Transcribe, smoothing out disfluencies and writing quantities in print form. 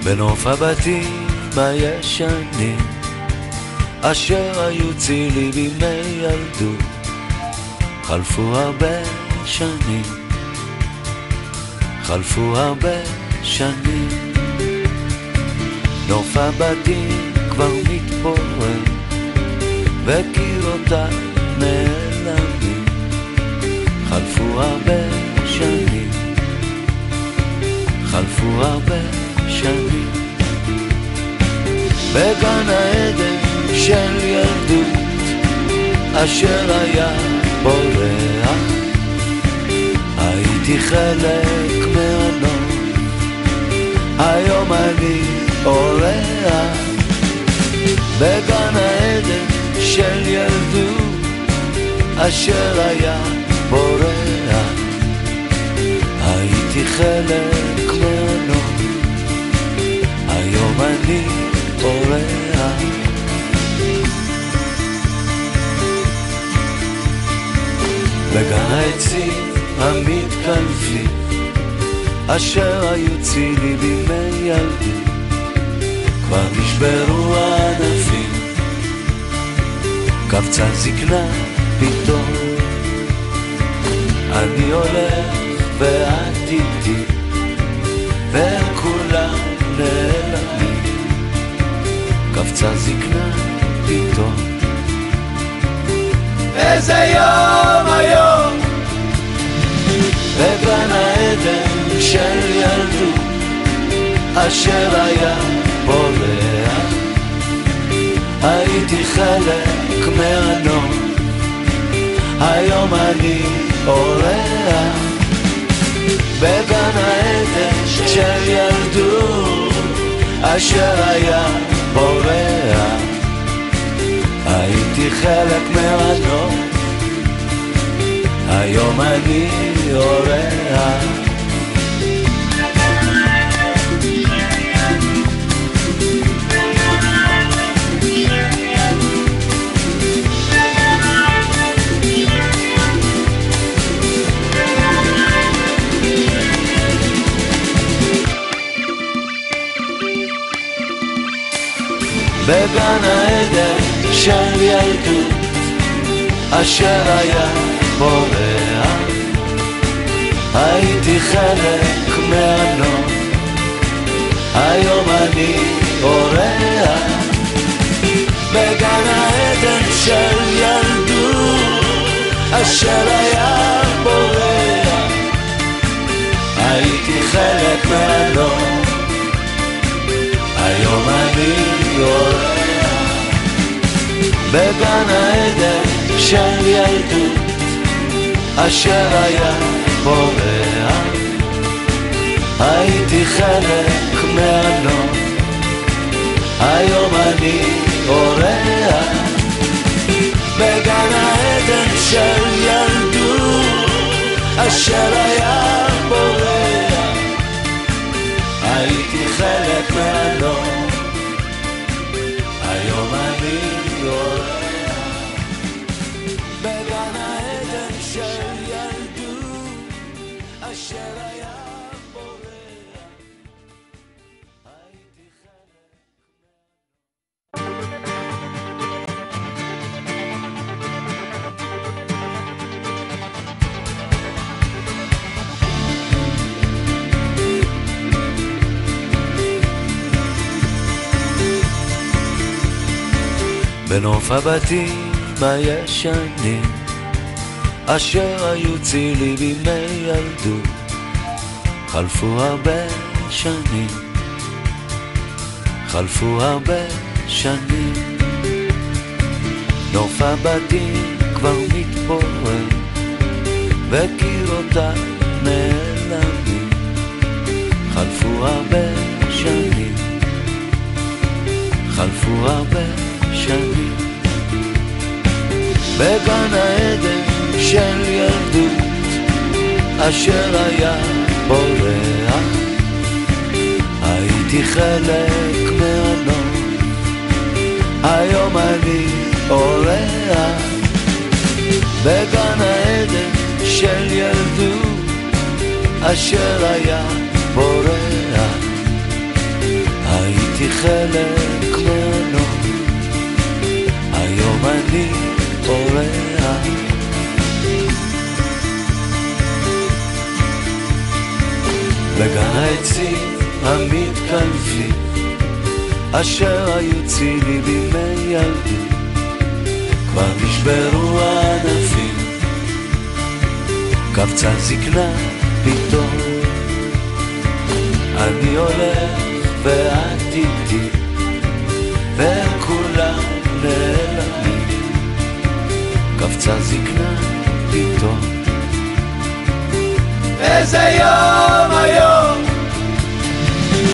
בנוף הבתים הישנים אשר היו צילי בימי ילדות, חלפו הרבה שנים, חלפו הרבה שנים. נוף הבתים כבר מתפורר וקירותיו נעלמים, חלפו הרבה שנים, חלפו הרבה שנים. בגן העדן של ילדות אשר היה בורח, הייתי חלק מהנוף, היום אני אורח. בגן העדן של ילדות אשר היה בורח, הייתי חלק מהנוף, היום אני אורח. בגן העצים המתקלפים אשר היו צילי בימי ילדות, כבר נשברו הענפים, קבצה זקנה פתאום. אני הולך ואת איתי והם כולם נעלמים, קבצה זקנה פתאום. איזה יום היום בגן העדן של ילדות אשר היה בורח, הייתי חלק מהנוף, היום אני אורח. בגן העדן של ילדות אשר היה בורח, הייתי חלק מהנוף, היום אני אורח. בגן העדן של ילדות אשר היה בורח, הייתי חלק מהנוף, היום אני אורח. בגן העדן של ילדות אשר היה בורח, הייתי חלק מהנוף, היום אני אורח. בגן העדן של ילדות אשר היה בורח, הייתי חלק מהנוף, היום אני אורח. בגן העדן של ילדות אשר היה בורח, הייתי חלק מהנוף, היום אני אורח. בגן העדן של ילדות אשר היה בורח, הייתי חלק. בנוף הבתים הישנים אשר היו צילי בימי ילדות, חלפו הרבה שנים, חלפו הרבה שנים. נוף הבתים כבר מתפורר וקירותיו נעלמים, חלפו הרבה שנים, חלפו הרבה שנים. בגן העדן של ילדות אשר היה בורח, הייתי חלק מהנוף, היום אני אורח. בגן העדן של ילדות אשר היה בורח, הייתי חלק מהנוף, היום אני אורח. בגן העצים המתקלפים אשר היו צילי בימי ילדות, כבר נשברו הענפים, קבצה זקנה פתאום. אני הולך ואת איתי, וכולם נעלמים, קבצה זקנה פתאום. איזה יום